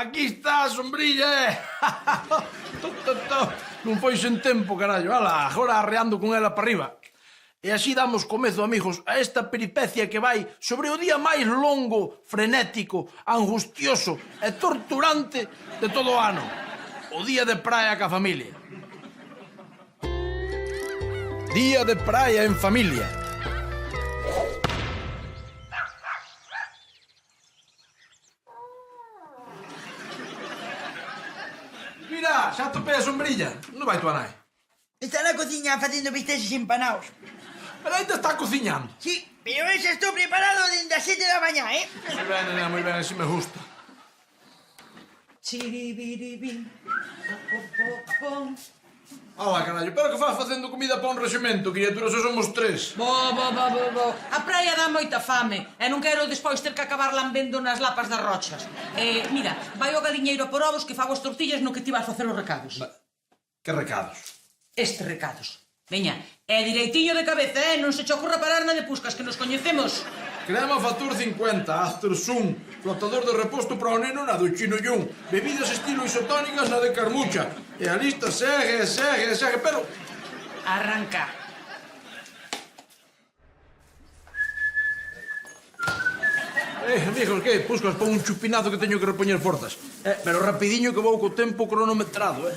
Aquí está a sombrilla, Non foi sen tempo, carallo. Ala, agora arreando con ela para arriba. E así damos comezo, amigos, a esta peripecia que vai sobre o día máis longo, frenético, angustioso e torturante de todo o ano. O día de praia ca familia. Día de praia en familia. Mira, xa topei a sombrilla. Non vai tua nai? Está na cociña facendo bisteces empanados. Pero aí te está cociñando. Sí, pero ese estou preparado dende as 7 da mañá, eh? Moi ben, nena, moi ben, así me gusta. Chiribiribim, pom. Ola, carallo, pero que faz facendo comida para un rexemento, criatura, se somos tres. Bo. A praia dá moita fame e non quero despois ter que acabar lambendo nas lapas das rochas. Mira, vai ao galiñeiro por ovos que fago as tortillas no que ti vas facer os recados. Que recados? Estes recados. Veña, é direitiño de cabeza, non se che ocurra parar na de Puscas, que nos coñecemos. Crema Factor 50, After Sun, flotador de reposto para o neno na do Chino Yun, bebidas estilo isotónicas na de Carmucha. E a lista segue, pero... Arranca. Amigos, que? Puscas, pon un chupinazo que teño que repoñer forzas. Pero rapidiño que vou co tempo cronometrado,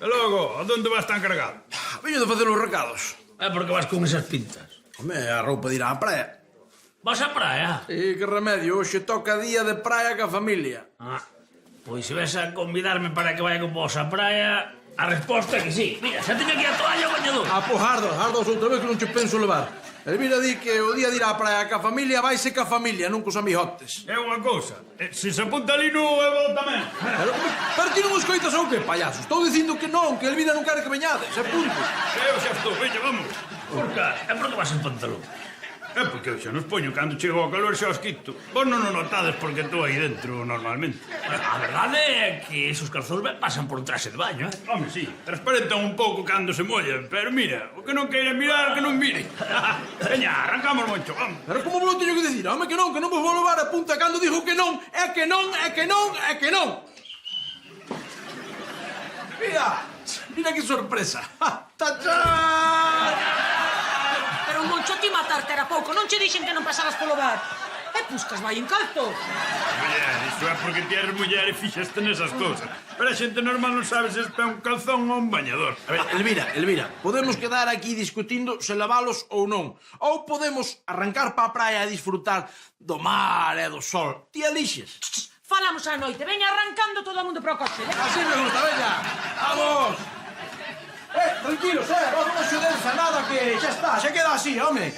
E logo, a donde vas tan cargado? Veño de facer os recados. Por que vas con esas pintas? Home, a roupa de ir á praia. Vas á praia? E que remedio, hoxe toca día de praia ca familia. Pois se ves a convidarme para que vaya con vos á praia, a resposta é que sí. Mira, xa teño aquí a toalla, bañador. Pois hardos outra vez que non che penso levar. Elvira di que o día de ir á praia ca familia vaise ca familia, non cos amigotes. É unha cousa, se se apunta ali no, eu vou tamén. Pero ti non os coitas ou que, payaso? Estou dicindo que non, que Elvira non quere que veñades, é punto. Eu xa estou, veña, vamos. Porca, é por que vas en pantalón? É porque eu xa nos poño cando chego ao calor xa os quito. Vos non o notades porque estou aí dentro normalmente. A verdade é que esos calzóns pasan por traxe de baño, Home, sí, transparentan un pouco cando se mollan, pero mira, o que non queira mirar, que non mire. Veña, arrancamos, Moncho, vamos. Pero como vos lo teño que dicir? Home, que non vos vou levar a punta cando digo que non, é que non. Mira que sorpresa. ¡Tachán! Pero Moncho, ti matarte era pouco, non che dixen que non pasabas polo bar. Puscas vai en calzos. Muller, iso é porque ti eres muller e fixaste nesas cousas. Pero a xente normal non sabe se é un calzón ou un bañador. A ver, Elvira, podemos quedar aquí discutindo se lavalos ou non. Ou podemos arrancar pa praia e disfrutar do mar e do sol. Ti elixes. Falamos á noite, veña arrancando todo o mundo pro coche. Así me gusta, veña. Vamos. Tranquilos, vos non se densa nada que xa está, xa queda así, home.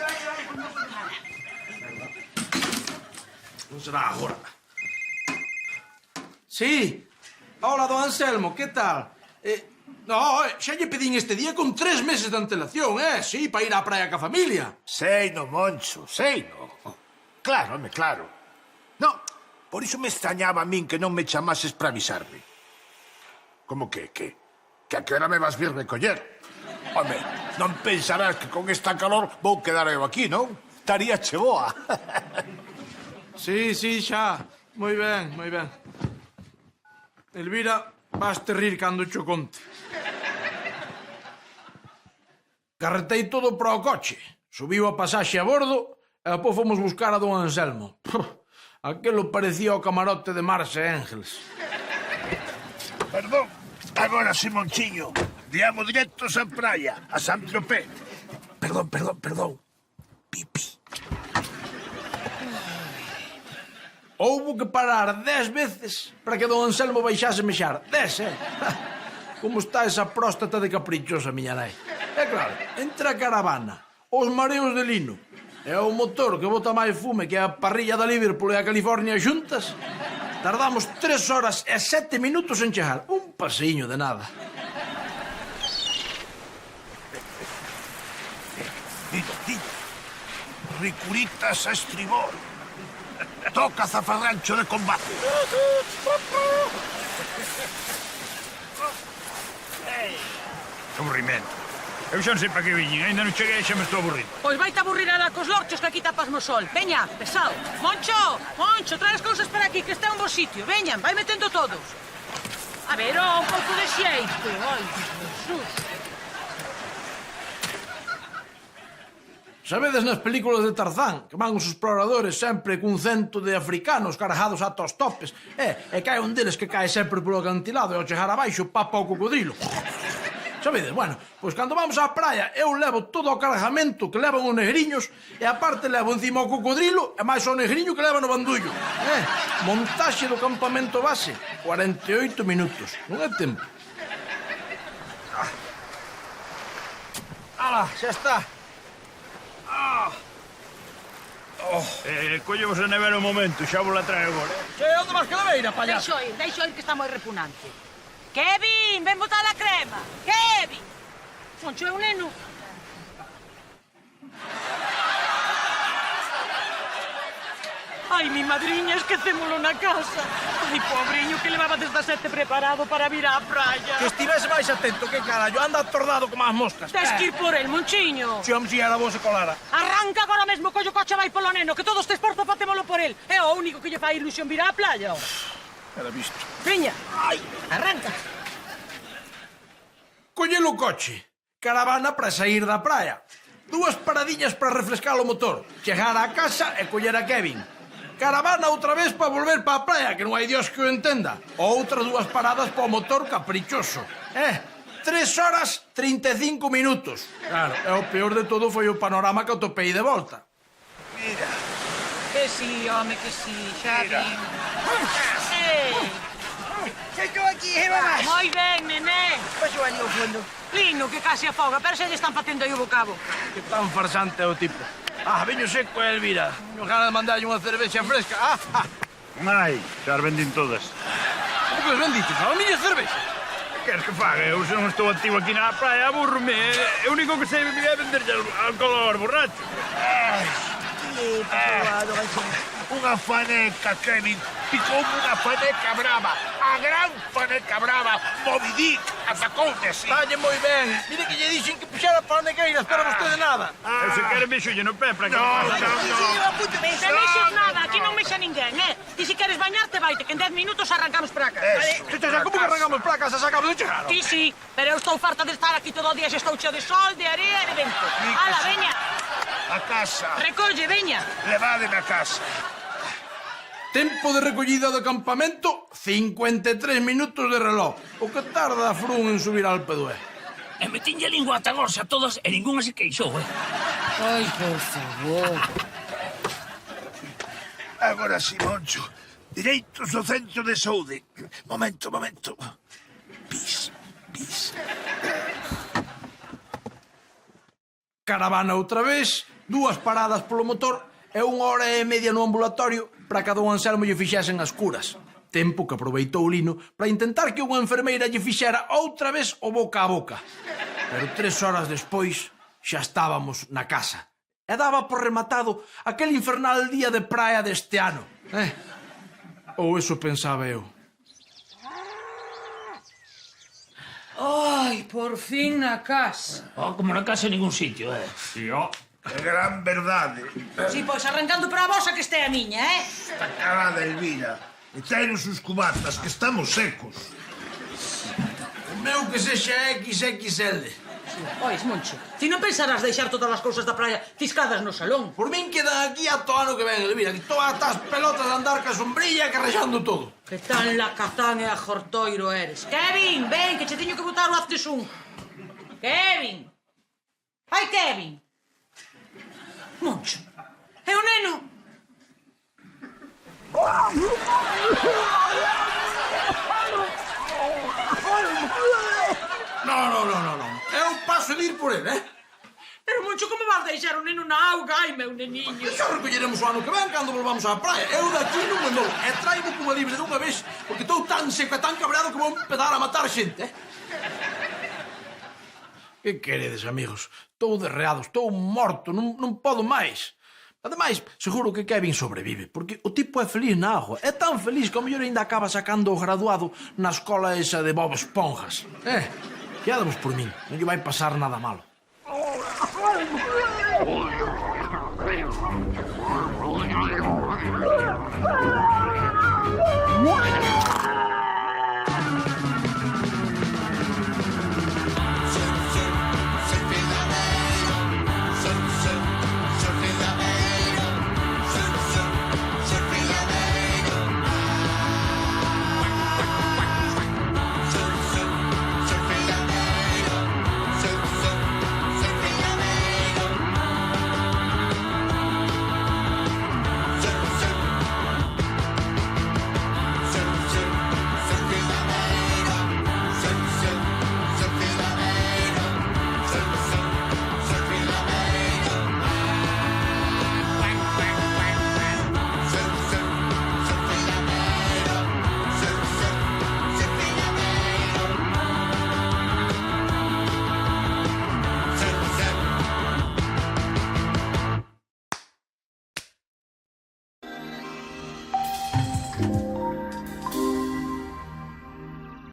Non será agora. Sí. Hola, don Anselmo, que tal? Xa lle pedín este día con 3 meses de antelación, sí, para ir á praia ca familia. Sei no, Moncho, sei no. Claro, home, claro. No, por iso me extrañaba a min que non me chamases para avisarme. Como que a que hora me vas vir recoller? Home, non pensarás que con esta calor vou quedar eu aquí, non? Estaría che boa. Sí, xa. Moi ben. Elvira, vas te rir cando cho conte. Carretei todo para o coche. Subiu a pasaxe a bordo e depois fomos buscar a don Anselmo. Aquelo parecía o camarote de Marx e Engels. Perdón, agora sí, Monchiño. Diamos directos a praia, a Sant Tropez. Perdón. Pipi. Houbo que parar 10 veces para que don Anselmo baixase mexar. 10, Como está esa próstata de caprichosa, miña nai. É claro, entre a caravana, os mareos de lino e o motor que bota máis fume que a parrilla da Liverpool e a California xuntas, tardamos 3 horas e 7 minutos en chegar. Un paseiño de nada. Ricuritas a estribor. Toca zafarrancho de combate. Aburrimento. Eu xa non sei para que viñen, ainda non cheguei e xa me estou aburrindo. Pois vai-te aburrir a cos lorchos que aquí tapas no sol. Veña, pesado. Moncho, trae as cousas para aquí, que está un bo sitio. Veñan, vai metendo todos. A ver, un pouco de xeito. Ai, Jesús. Sabedes nas películas de Tarzán que van os exploradores sempre cun cento de africanos cargados ata os topes e cae un deles que cae sempre polo acantilado e ao chegar abaixo papa o cocodrilo. Sabedes, bueno, pois cando vamos á praia eu levo todo o cargamento que levan os negriños e aparte levo encima o cocodrilo e máis o negriño que leva no bandullo. Montaxe do campamento base, 48 minutos, non é tempo. Ala, xa está. Collevos a nevera un momento, xa vos la trae agora. Che, onde vas que la veira, payaso? Deixo ir que está moi repugnante. Kevin, ven botar a crema. Kevin. Moncho, é un neno. Ai, mi madriña, esquecémolo na casa. Ai, pobriño, que levaba desde as 7 preparado para vir á praia. Que estivese máis atento, que carallo, anda atordado como as moscas. Tes que ir por el, Monchiño. Se homem si era vos se colara. Arranca agora mesmo, collo coche vai polo neno, que todos te esporto facémolo por el. É o único que lle fai ilusión vir á playa. Era visto. Veña, ai, arranca. Collelo o coche, caravana para sair da praia. 2 paradiñas para refrescar o motor, chegar á casa e coller a Kevin. Caravana outra vez para volver para a praia, que non hai Dios que o entenda. Outras 2 paradas para o motor caprichoso. 3 horas 35 minutos. Claro, e o peor de todo foi o panorama que atopei de volta. Mira, Que sí, home, que sí, xa Mira. vin. Xa estou aquí, mamá. Moi ben, nené. Paso ali ao fondo. Lino, que case afoga, pero se lle están patendo aí o bocabo. Que tan farsante é o tipo. Viño seco e Elvira. Nos ganas de mandarlle unha cervexa fresca. Ai, xa as vendín todas. Como que os bendiches? A miña cervexa. Queres que faga? Eu se non estou activo aquí na praia, aburro-me. O único que sei é venderlle alcohol aos borrachos. unha faneca, Kevin. Picoume unha faneca brava. A gran faneca brava. Moby Dick atacoume así. Dalle moi ben. Mire que lle dixen que puxera panequeiras, pero vostede nada. Eu se quere mexolle no pé para que No, non pase. Non te mexes nada, aquí non mexa ninguén, Ti se queres bañarte, vaite, que en 10 minutos arrancamos para cá. Como que arrancamos para casa, se acaba de chegar? Sí, pero eu estou farta de estar aquí todo o día, xa estou cheo de sol, de area e de vento. Ala, veña, A casa. recolle, veña. Levádeme a casa. Tempo de recollida do campamento, 53 minutos de reloj. O que tarda a Frun en subir ao Alpe d'Huez. E metinlle a lingua ata gorsa a todos e ningún se queixou, Ai, por favor. Agora si, Moncho. Direitos do centro de saúde. Momento. Pis. Caravana outra vez, 2 paradas polo motor e 1 hora e media no ambulatorio para que a don Anselmo lle fixesen as curas. Tempo que aproveitou Lino para intentar que unha enfermeira lle fixera outra vez o boca a boca. Pero 3 horas despois xa estábamos na casa. E daba por rematado aquel infernal día de praia deste ano. Ou eso pensaba eu. Ai, por fin na casa. como na casa en ningún sitio, É gran verdade. Si, pois arrancando para a vosa que este é a miña, Esta carada, Elvira. E traenos os cubatas, que estamos secos. O meu que sexa XXL. Pois, Moncho, ti non pensarás deixar todas as cousas da praia ciscadas no salón. Por min quedan aquí ata o ano que ven, Elvira. Que todas as pelotas de andar ca sombrilla que rexando todo. Que tan lacazán e ajortoiro eres. Kevin, ven, que che teño que botar o aftesún. Kevin. Ai, Kevin. Moncho, é o neno. Non. Eu paso de ir por ele, Pero, Moncho, como vas deixar o neno na auga? Ai, meu neniño. Xa recolleremos o ano que ven cando volvamos á praia. Eu daqui non me movo. E traigo como libre dunha vez porque estou tan seco e tan cabreado que vou empezar a matar xente, Que queredes, amigos? Estou derreado, estou morto, non podo máis. Ademais, seguro que Kevin sobrevive, porque o tipo é feliz na agua. É tan feliz que ao mellor ainda acaba sacando o graduado na escola esa de Bob Esponjas. Quedamos por min, non lle vai pasar nada malo.